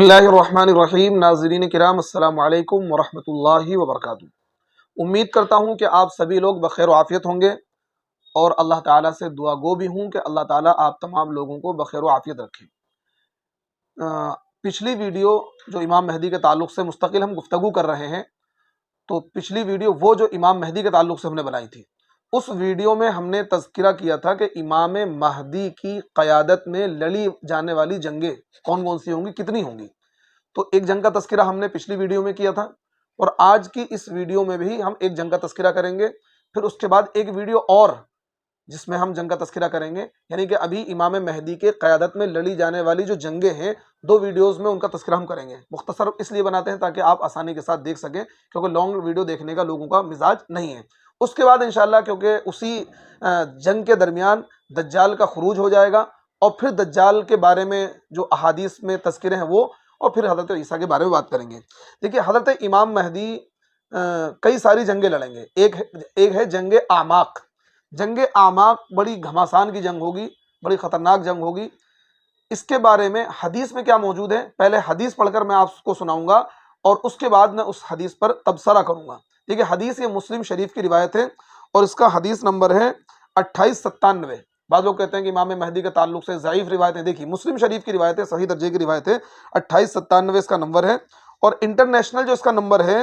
اللہ الرحمن الرحیم۔ ناظرین کرام، السلام علیکم ورحمۃ اللہ وبرکاتہ۔ امید کرتا ہوں کہ آپ سبھی لوگ بخیر و عافیت ہوں گے اور اللہ تعالیٰ سے دعا گو بھی ہوں کہ اللہ تعالیٰ آپ تمام لوگوں کو بخیر و عافیت رکھے۔ پچھلی ویڈیو جو امام مہدی کے تعلق سے مستقل ہم گفتگو کر رہے ہیں، تو پچھلی ویڈیو وہ جو امام مہدی کے تعلق سے ہم نے بنائی تھی، اس ویڈیو میں ہم نے تذکرہ کیا تھا کہ امام مہدی کی قیادت میں لڑی جانے والی جنگیں کون کون سی ہوں گی، کتنی ہوں گی۔ تو ایک جنگ کا تذکرہ ہم نے پچھلی ویڈیو میں کیا تھا، اور آج کی اس ویڈیو میں بھی ہم ایک جنگ کا تذکرہ کریں گے۔ پھر اس کے بعد ایک ویڈیو اور جس میں ہم جنگ کا تذکرہ کریں گے، یعنی کہ ابھی امام مہدی کے قیادت میں لڑی جانے والی جو جنگیں ہیں، دو ویڈیوز میں ان کا تذکرہ ہم کریں گے۔ مختصر اس لیے بناتے ہیں تاکہ آپ آسانی کے ساتھ دیکھ سکیں، کیونکہ لانگ ویڈیو دیکھنے کا لوگوں کا مزاج نہیں ہے۔ اس کے بعد انشاءاللہ کیونکہ اسی جنگ کے درمیان دجال کا خروج ہو جائے گا، اور پھر دجال کے بارے میں جو احادیث میں تذکرے ہیں وہ، اور پھر حضرت عیسیٰ کے بارے میں بات کریں گے۔ دیکھیے، حضرت امام مہدی کئی ساری جنگیں لڑیں گے۔ ایک ہے جنگ اعماق۔ جنگ اعماق بڑی گھماسان کی جنگ ہوگی، بڑی خطرناک جنگ ہوگی۔ اس کے بارے میں حدیث میں کیا موجود ہے، پہلے حدیث پڑھ کر میں آپ کو سناؤں گا، اور اس کے بعد میں اس حدیث پر تبصرہ کروں گا۔ دیکھیے، حدیث یہ مسلم شریف کی روایت ہے، اور اس کا حدیث نمبر ہے 2897۔ بعض لوگ کہتے ہیں کہ امام مہدی کے تعلق سے ضعیف روایتیں، دیکھیے مسلم شریف کی روایت ہے، صحیح درجے کی روایت ہے، 2897 اس کا نمبر ہے، اور انٹرنیشنل جو اس کا نمبر ہے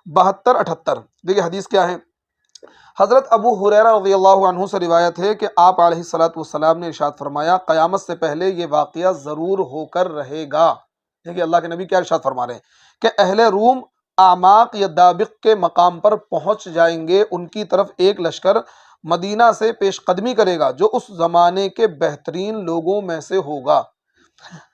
7278۔ دیکھیے حدیث کیا ہے۔ حضرت ابو ہریرہ رضی اللہ عنہ سے روایت ہے کہ آپ علیہ الصلوۃ والسلام نے ارشاد فرمایا، قیامت سے پہلے یہ واقعہ ضرور ہو کر رہے گا۔ دیکھیے اللہ کے نبی کیا ارشاد فرما رہے ہیں کہ اہل روم اعماق یا دابق کے مقام پر پہنچ جائیں گے، ان کی طرف ایک لشکر مدینہ سے پیش قدمی کرے گا جو اس زمانے کے بہترین لوگوں میں سے ہوگا۔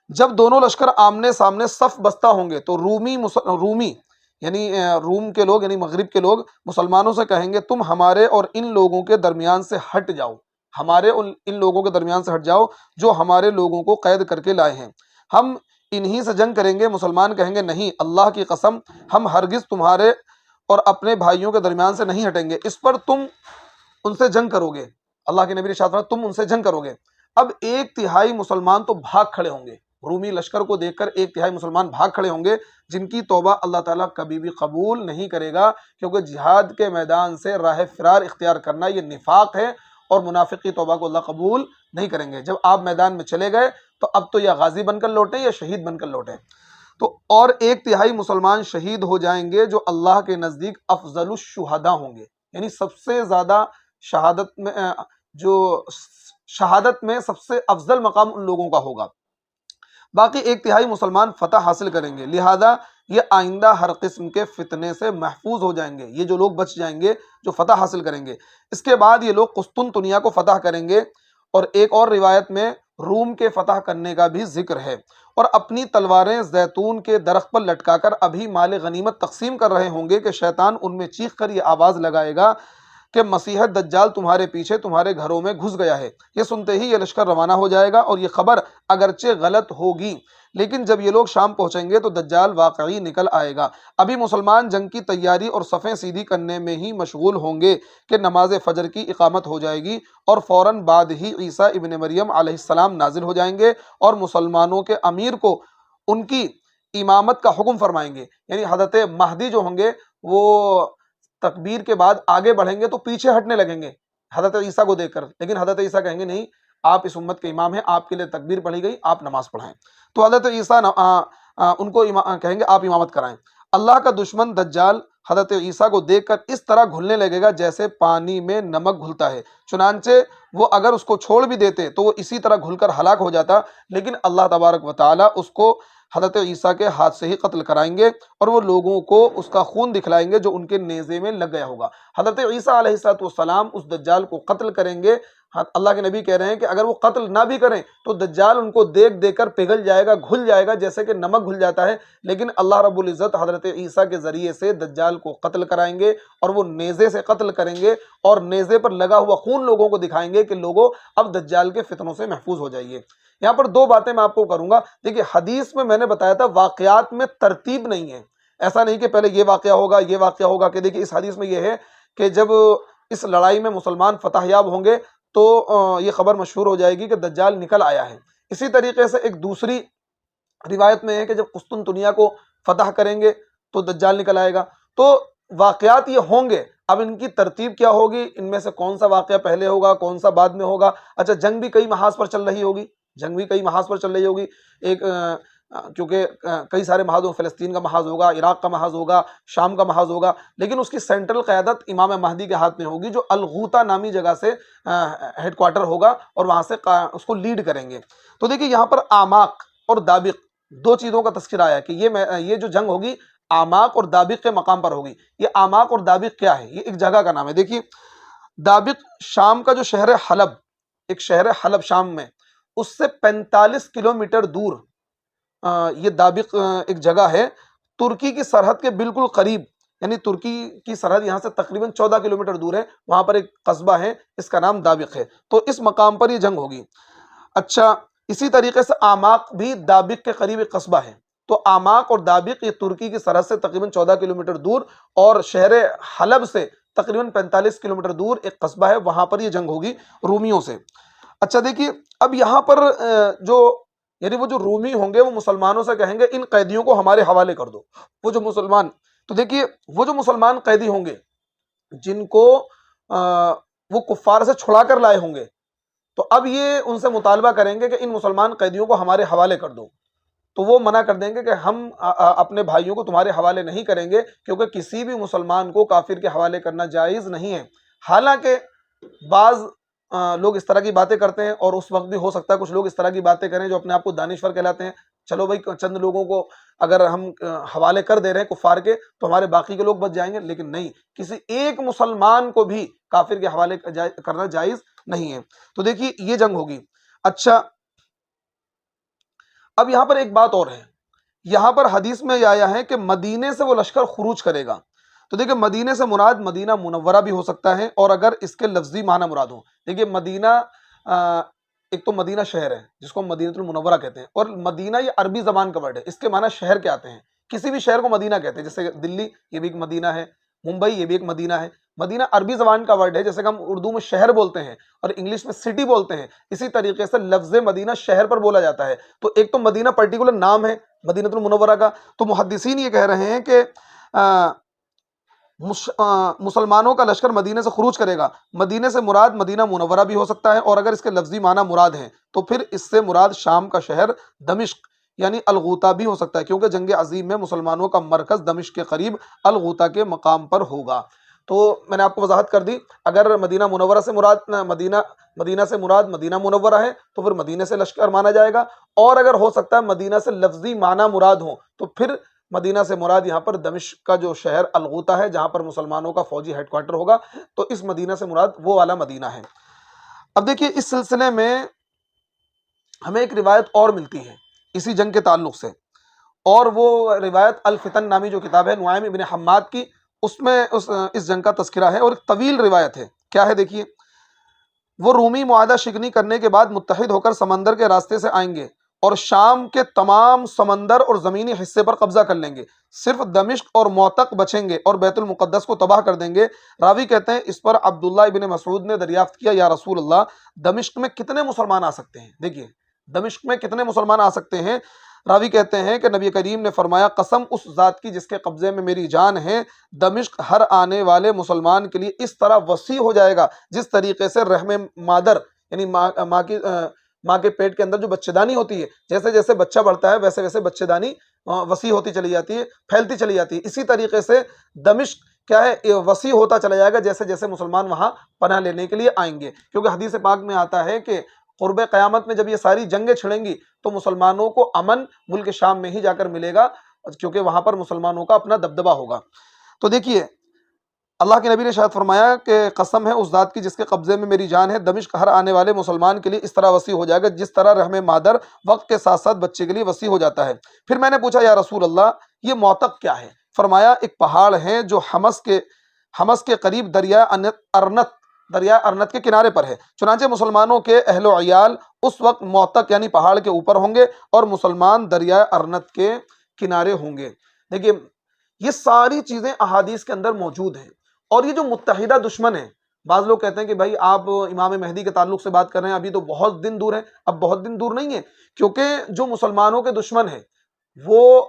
جب دونوں لشکر آمنے سامنے صف بستہ ہوں گے تو رومی یعنی روم کے لوگ، یعنی مغرب کے لوگ مسلمانوں سے کہیں گے، تم ہمارے اور ان لوگوں کے درمیان سے ہٹ جاؤ، ہمارے اور ان لوگوں کے درمیان سے ہٹ جاؤ جو ہمارے لوگوں کو قید کر کے لائے ہیں، ہم انہی سے جنگ کریں گے۔ مسلمان کہیں گے، نہیں، اللہ کی قسم، ہم ہرگز تمہارے اور اپنے بھائیوں کے درمیان سے نہیں ہٹیں گے، اس پر تم ان سے جنگ کرو گے۔ اللہ کے نبی نے ارشاد فرمایا، تم ان سے جنگ کرو گے۔ اب ایک تہائی مسلمان تو بھاگ کھڑے ہوں گے، رومی لشکر کو دیکھ کر ایک تہائی مسلمان بھاگ کھڑے ہوں گے، جن کی توبہ اللہ تعالیٰ کبھی بھی قبول نہیں کرے گا، کیونکہ جہاد کے میدان سے راہ فرار اختیار کرنا یہ نفاق ہے، اور منافق کی توبہ کو اللہ قبول نہیں کریں گے۔ جب آپ میدان میں چلے گئے تو اب تو یا غازی بن کر لوٹیں یا شہید بن کر لوٹیں۔ تو اور ایک تہائی مسلمان شہید ہو جائیں گے جو اللہ کے نزدیک افضل الشہداء ہوں گے، یعنی سب سے زیادہ شہادت میں سب سے افضل مقام ان لوگوں کا ہوگا۔ باقی ایک تہائی مسلمان فتح حاصل کریں گے، لہذا یہ آئندہ ہر قسم کے فتنے سے محفوظ ہو جائیں گے، یہ جو لوگ بچ جائیں گے جو فتح حاصل کریں گے۔ اس کے بعد یہ لوگ قسطنطنیہ کو فتح کریں گے، اور ایک اور روایت میں روم کے فتح کرنے کا بھی ذکر ہے، اور اپنی تلواریں زیتون کے درخت پر لٹکا کر ابھی مال غنیمت تقسیم کر رہے ہوں گے کہ شیطان ان میں چیخ کر یہ آواز لگائے گا کہ مسیح دجال تمہارے پیچھے تمہارے گھروں میں گھس گیا ہے۔ یہ سنتے ہی یہ لشکر روانہ ہو جائے گا، اور یہ خبر اگرچہ غلط ہوگی، لیکن جب یہ لوگ شام پہنچیں گے تو دجال واقعی نکل آئے گا۔ ابھی مسلمان جنگ کی تیاری اور صفیں سیدھی کرنے میں ہی مشغول ہوں گے کہ نماز فجر کی اقامت ہو جائے گی، اور فوراً بعد ہی عیسیٰ ابن مریم علیہ السلام نازل ہو جائیں گے، اور مسلمانوں کے امیر کو ان کی امامت کا حکم فرمائیں گے۔ یعنی حضرت مہدی جو ہوں گے وہ تکبیر کے بعد آگے بڑھیں گے تو پیچھے ہٹنے لگیں گے حضرت عیسیٰ کو دیکھ کر، لیکن حضرت عیسیٰ کہیں گے، نہیں، آپ اس امت کے امام ہیں، آپ کے لیے تکبیر پڑھی گئی، آپ نماز پڑھائیں۔ تو حضرت عیسیٰ ان کو کہیں گے، آپ امامت کرائیں۔ اللہ کا دشمن دجال حضرت عیسیٰ کو دیکھ کر اس طرح گھلنے لگے گا جیسے پانی میں نمک گھلتا ہے، چنانچہ وہ اگر اس کو چھوڑ بھی دیتے تو وہ اسی طرح گھل کر ہلاک ہو جاتا، لیکن اللہ تبارک و تعالیٰ اس کو حضرت عیسیٰ کے ہاتھ سے ہی قتل کرائیں گے، اور وہ لوگوں کو اس کا خون دکھلائیں گے جو ان کے نیزے میں لگ گیا ہوگا۔ حضرت عیسیٰ علیہ السلام اس دجال کو قتل کریں گے۔ اللہ کے نبی کہہ رہے ہیں کہ اگر وہ قتل نہ بھی کریں تو دجال ان کو دیکھ کر پگھل جائے گا، گھل جائے گا جیسے کہ نمک گھل جاتا ہے، لیکن اللہ رب العزت حضرت عیسیٰ کے ذریعے سے دجال کو قتل کرائیں گے، اور وہ نیزے سے قتل کریں گے، اور نیزے پر لگا ہوا خون لوگوں کو دکھائیں گے کہ لوگوں اب دجال کے فتنوں سے محفوظ ہو جائیے۔ یہاں پر دو باتیں میں آپ کو کروں گا۔ دیکھیے، حدیث میں نے بتایا تھا واقعات میں ترتیب نہیں ہے، ایسا نہیں کہ پہلے یہ واقعہ ہوگا یہ واقعہ ہوگا، کہ دیکھیے اس حدیث میں یہ ہے کہ جب اس لڑائی میں مسلمان فتح یاب ہوں گے تو یہ خبر مشہور ہو جائے گی کہ دجال نکل آیا ہے۔ اسی طریقے سے ایک دوسری روایت میں ہے کہ جب قسطنطنیہ کو فتح کریں گے تو دجال نکل آئے گا۔ تو واقعات یہ ہوں گے، اب ان کی ترتیب کیا ہوگی، ان میں سے کون سا واقعہ پہلے ہوگا، کون سا بعد میں ہوگا۔ اچھا، جنگ بھی کئی محاذ پر چل رہی ہوگی، جنگ بھی کئی محاذ پر چل رہی ہوگی، ایک کیونکہ کئی سارے محاذ، فلسطین کا محاذ ہوگا، عراق کا محاذ ہوگا، شام کا محاذ ہوگا، لیکن اس کی سینٹرل قیادت امام مہدی کے ہاتھ میں ہوگی، جو الغوطہ نامی جگہ سے ہیڈ کوارٹر ہوگا اور وہاں سے اس کو لیڈ کریں گے۔ تو دیکھیے یہاں پر آماق اور دابق دو چیزوں کا تذکرہ آیا کہ یہ جو جنگ ہوگی آماق اور دابق کے مقام پر ہوگی۔ یہ آماق اور دابق کیا ہے؟ یہ ایک جگہ کا نام ہے۔ دیکھیے دابق شام کا جو شہر حلب، ایک شہر حلب شام میں، اس سے 45 کلومیٹر دور یہ دابق ایک جگہ ہے، ترکی کی سرحد کے بالکل قریب، یعنی ترکی کی سرحد یہاں سے تقریباً 14 کلومیٹر دور ہے، وہاں پر ایک قصبہ ہے، اس کا نام دابق ہے۔ تو اس مقام پر یہ جنگ ہوگی۔ اچھا، اسی طریقے سے آماق بھی دابق کے قریب ایک قصبہ ہے۔ تو آماق اور دابق یہ ترکی کی سرحد سے تقریباً 14 کلومیٹر دور اور شہر حلب سے تقریباً 45 کلومیٹر دور ایک قصبہ ہے، وہاں پر یہ جنگ ہوگی رومیوں سے۔ اچھا دیکھیے اب یہاں پر یعنی وہ جو رومی ہوں گے وہ مسلمانوں سے کہیں گے ان قیدیوں کو ہمارے حوالے کر دو۔ تو دیکھیے وہ جو مسلمان قیدی ہوں گے جن کو وہ کفار سے چھڑا کر لائے ہوں گے، تو اب یہ ان سے مطالبہ کریں گے کہ ان مسلمان قیدیوں کو ہمارے حوالے کر دو۔ تو وہ منع کر دیں گے کہ ہم اپنے بھائیوں کو تمہارے حوالے نہیں کریں گے، کیونکہ کسی بھی مسلمان کو کافر کے حوالے کرنا جائز نہیں ہے۔ حالانکہ بعض لوگ اس طرح کی باتیں کرتے ہیں، اور اس وقت بھی ہو سکتا ہے کچھ لوگ اس طرح کی باتیں کریں جو اپنے آپ کو دانشور کہلاتے ہیں، چلو بھائی چند لوگوں کو اگر ہم حوالے کر دے رہے ہیں کفار کے تو ہمارے باقی کے لوگ بچ جائیں گے، لیکن نہیں، کسی ایک مسلمان کو بھی کافر کے حوالے کرنا جائز نہیں ہے۔ تو دیکھیے یہ جنگ ہوگی۔ اچھا اب یہاں پر ایک بات اور ہے، یہاں پر حدیث میں یہ آیا ہے کہ مدینے سے وہ لشکر خروج کرے گا۔ تو دیکھیں مدینے سے مراد مدینہ منورہ بھی ہو سکتا ہے، اور اگر اس کے لفظی معنی مراد ہو، دیکھیے مدینہ ایک تو مدینہ شہر ہے جس کو مدینہ المنورہ کہتے ہیں، اور مدینہ یہ عربی زبان کا ورڈ ہے، اس کے معنی شہر کے آتے ہیں، کسی بھی شہر کو مدینہ کہتے ہیں، جیسے دلی یہ بھی ایک مدینہ ہے، ممبئی یہ بھی ایک مدینہ ہے۔ مدینہ عربی زبان کا ورڈ ہے، جیسے کہ ہم اردو میں شہر بولتے ہیں اور انگلش میں سٹی بولتے ہیں، اسی طریقے سے لفظ مدینہ شہر پر بولا جاتا ہے۔ تو ایک تو مدینہ پرٹیکولر نام ہے مدینہ المنورہ کا۔ تو محدثین یہ کہہ رہے ہیں کہ مسلمانوں کا لشکر مدینے سے خروج کرے گا، مدینے سے مراد مدینہ منورہ بھی ہو سکتا ہے، اور اگر اس کے لفظی معنی مراد ہیں تو پھر اس سے مراد شام کا شہر دمشق یعنی الغوطہ بھی ہو سکتا ہے، کیونکہ جنگ عظیم میں مسلمانوں کا مرکز دمشق کے قریب الغوطہ کے مقام پر ہوگا۔ تو میں نے آپ کو وضاحت کر دی، اگر مدینہ منورہ سے مراد مدینہ سے مراد مدینہ منورہ ہے تو پھر مدینے سے لشکر مانا جائے گا، اور اگر ہو سکتا ہے مدینہ سے لفظی معنی مراد ہو تو پھر مدینہ سے مراد یہاں پر دمشق کا جو شہر الغوطہ ہے جہاں پر مسلمانوں کا فوجی ہیڈ کوارٹر ہوگا، تو اس مدینہ سے مراد وہ والا مدینہ ہے۔ اب دیکھیے اس سلسلے میں ہمیں ایک روایت اور ملتی ہے اسی جنگ کے تعلق سے، اور وہ روایت الفتن نامی جو کتاب ہے نعیم ابن حماد کی، اس میں اس جنگ کا تذکرہ ہے، اور ایک طویل روایت ہے۔ کیا ہے دیکھیے، وہ رومی معاہدہ شکنی کرنے کے بعد متحد ہو کر سمندر کے راستے سے آئیں گے اور شام کے تمام سمندر اور زمینی حصے پر قبضہ کر لیں گے، صرف دمشق اور موتق بچیں گے اور بیت المقدس کو تباہ کر دیں گے۔ راوی کہتے ہیں اس پر عبداللہ ابن مسعود نے دریافت کیا، یا رسول اللہ دمشق میں کتنے مسلمان آ سکتے ہیں؟ دیکھیے دمشق میں کتنے مسلمان آ سکتے ہیں؟ راوی کہتے ہیں کہ نبی کریم نے فرمایا، قسم اس ذات کی جس کے قبضے میں میری جان ہے، دمشق ہر آنے والے مسلمان کے لیے اس طرح وسیع ہو جائے گا جس طریقے سے رحم مادر یعنی ماں کے پیٹ کے اندر جو بچے دانی ہوتی ہے، جیسے جیسے بچہ بڑھتا ہے ویسے ویسے بچے دانی وسیع ہوتی چلی جاتی ہے، پھیلتی چلی جاتی ہے، اسی طریقے سے دمشق کیا ہے وسیع ہوتا چلا جائے گا جیسے جیسے مسلمان وہاں پناہ لینے کے لیے آئیں گے، کیونکہ حدیث پاک میں آتا ہے کہ قرب قیامت میں جب یہ ساری جنگیں چھڑیں گی تو مسلمانوں کو امن ملک شام میں ہی جا کر ملے گا، کیونکہ وہاں پر مسلمانوں کا اپنا دبدبہ ہوگا۔ تو دیکھیے اللہ کے نبی نے شاید فرمایا کہ قسم ہے اس ذات کی جس کے قبضے میں میری جان ہے، دمشق ہر آنے والے مسلمان کے لیے اس طرح وسیع ہو جائے گا جس طرح رحم مادر وقت کے ساتھ ساتھ بچے کے لیے وسیع ہو جاتا ہے۔ پھر میں نے پوچھا یا رسول اللہ یہ موتق کیا ہے؟ فرمایا ایک پہاڑ ہے جو حمص کے قریب دریا ارنت کے کنارے پر ہے، چنانچہ مسلمانوں کے اہل و عیال اس وقت موتق یعنی پہاڑ کے اوپر ہوں گے اور مسلمان دریا ارنت کے کنارے ہوں گے۔ دیکھیے یہ ساری چیزیں احادیث کے اندر موجود ہیں، اور یہ جو متحدہ دشمن ہیں، بعض لوگ کہتے ہیں کہ بھائی آپ امام مہدی کے تعلق سے بات کر رہے ہیں، ابھی تو بہت دن دور ہے۔ اب بہت دن دور نہیں ہے، کیونکہ جو مسلمانوں کے دشمن ہیں وہ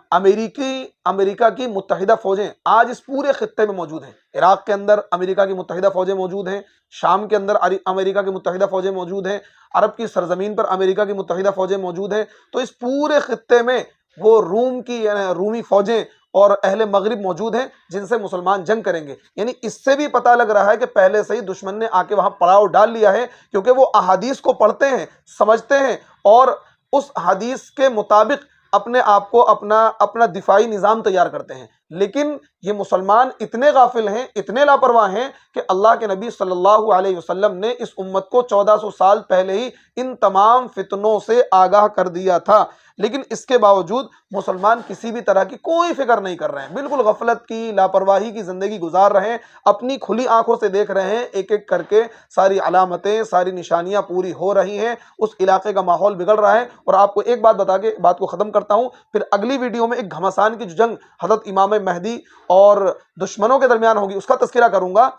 امریکہ کی متحدہ فوجیں آج اس پورے خطے میں موجود ہیں۔ عراق کے اندر امریکہ کی متحدہ فوجیں موجود ہیں، شام کے اندر امریکہ کی متحدہ فوجیں موجود ہیں، عرب کی سرزمین پر امریکہ کی متحدہ فوجیں موجود ہیں۔ تو اس پورے خطے میں وہ رومی فوجیں اور اہل مغرب موجود ہیں جن سے مسلمان جنگ کریں گے۔ یعنی اس سے بھی پتہ لگ رہا ہے کہ پہلے سے ہی دشمن نے آ کے وہاں پڑاؤ ڈال لیا ہے، کیونکہ وہ احادیث کو پڑھتے ہیں، سمجھتے ہیں اور اس حدیث کے مطابق اپنے آپ کو اپنا دفاعی نظام تیار کرتے ہیں۔ لیکن یہ مسلمان اتنے غافل ہیں، اتنے لاپرواہ ہیں کہ اللہ کے نبی صلی اللہ علیہ وسلم نے اس امت کو 1400 سال پہلے ہی ان تمام فتنوں سے آگاہ کر دیا تھا، لیکن اس کے باوجود مسلمان کسی بھی طرح کی کوئی فکر نہیں کر رہے ہیں، بالکل غفلت کی، لاپرواہی کی زندگی گزار رہے ہیں، اپنی کھلی آنکھوں سے دیکھ رہے ہیں ایک ایک کر کے ساری علامتیں، ساری نشانیاں پوری ہو رہی ہیں، اس علاقے کا ماحول بگڑ رہا ہے۔ اور آپ کو ایک بات بتا کے بات کو ختم کرتا ہوں، پھر اگلی ویڈیو میں ایک گھمسان کی جو جنگ حضرت امام مہدی اور دشمنوں کے درمیان ہوگی اس کا تذکرہ کروں گا۔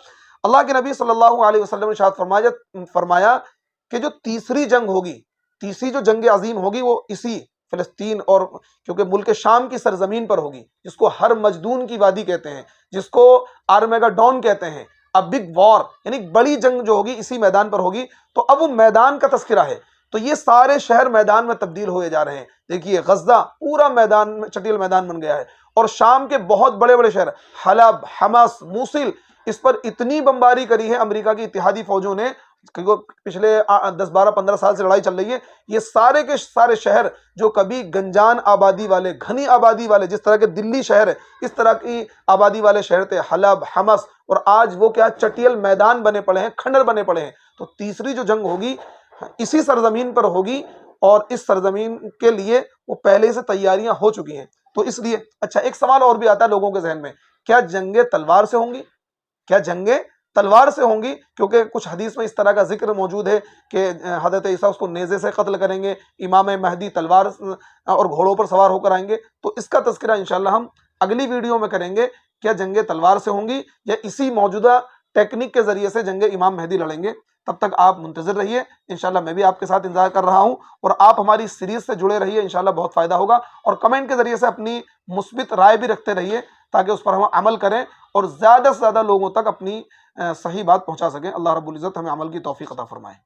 اللہ کے نبی صلی اللہ علیہ وسلم نے ارشاد فرمایا کہ جو تیسری جنگ ہوگی، تیسری جو جنگ عظیم ہوگی وہ اسی فلسطین اور کیونکہ ملک شام کی سرزمین پر ہوگی، جس کو ہر مجدون کی وادی کہتے ہیں، جس کو آرمیگڈون کہتے ہیں، اب بگ وار، یعنی بڑی جنگ جو ہوگی اسی میدان پر ہوگی۔ تو اب وہ میدان کا تذکرہ ہے، تو یہ سارے شہر میدان میں تبدیل ہوئے جا رہے ہیں۔ دیکھیے غزہ پورا میدان میں چٹیل میدان بن گیا ہے، اور شام کے بہت بڑے بڑے شہر حلب، حمص، موصل، اس پر اتنی بمباری کری ہے امریکہ کی اتحادی فوجوں نے، کیونکہ پچھلے 10-12-15 سال سے لڑائی چل رہی ہے۔ یہ سارے کے سارے شہر جو کبھی گنجان آبادی والے، گھنی آبادی والے، جس طرح کے دلی شہر ہے اس طرح کی آبادی والے شہر تھے، حلب، حمص، اور آج وہ کیا چٹیل میدان بنے پڑے ہیں، کھنڈر بنے پڑے ہیں۔ تو تیسری جو جنگ ہوگی اسی سرزمین پر ہوگی، اور اس سرزمین کے لیے وہ پہلے سے تیاریاں ہو چکی ہیں۔ تو اس لیے اچھا ایک سوال اور بھی آتا ہے لوگوں کے ذہن میں، کیا جنگیں تلوار سے ہوں گی؟ کیا جنگیں تلوار سے ہوں گی؟ کیونکہ کچھ حدیث میں اس طرح کا ذکر موجود ہے کہ حضرت عیسیٰ اس کو نیزے سے قتل کریں گے، امام مہدی تلوار اور گھوڑوں پر سوار ہو کر آئیں گے۔ تو اس کا تذکرہ انشاءاللہ ہم اگلی ویڈیو میں کریں گے، کیا جنگیں تلوار سے ہوں گی یا اسی موجودہ ٹیکنیک کے ذریعے سے جنگ امام مہدی لڑیں گے۔ تب تک آپ منتظر رہیے، انشاءاللہ میں بھی آپ کے ساتھ انتظار کر رہا ہوں، اور آپ ہماری اس سیریز سے جڑے رہیے، انشاءاللہ بہت فائدہ ہوگا، اور کمنٹ کے ذریعے سے اپنی مثبت رائے بھی رکھتے رہیے تاکہ اس پر ہم عمل کریں اور زیادہ سے زیادہ لوگوں تک اپنی صحیح بات پہنچا سکیں۔ اللہ رب العزت ہمیں عمل کی توفیق عطا فرمائے۔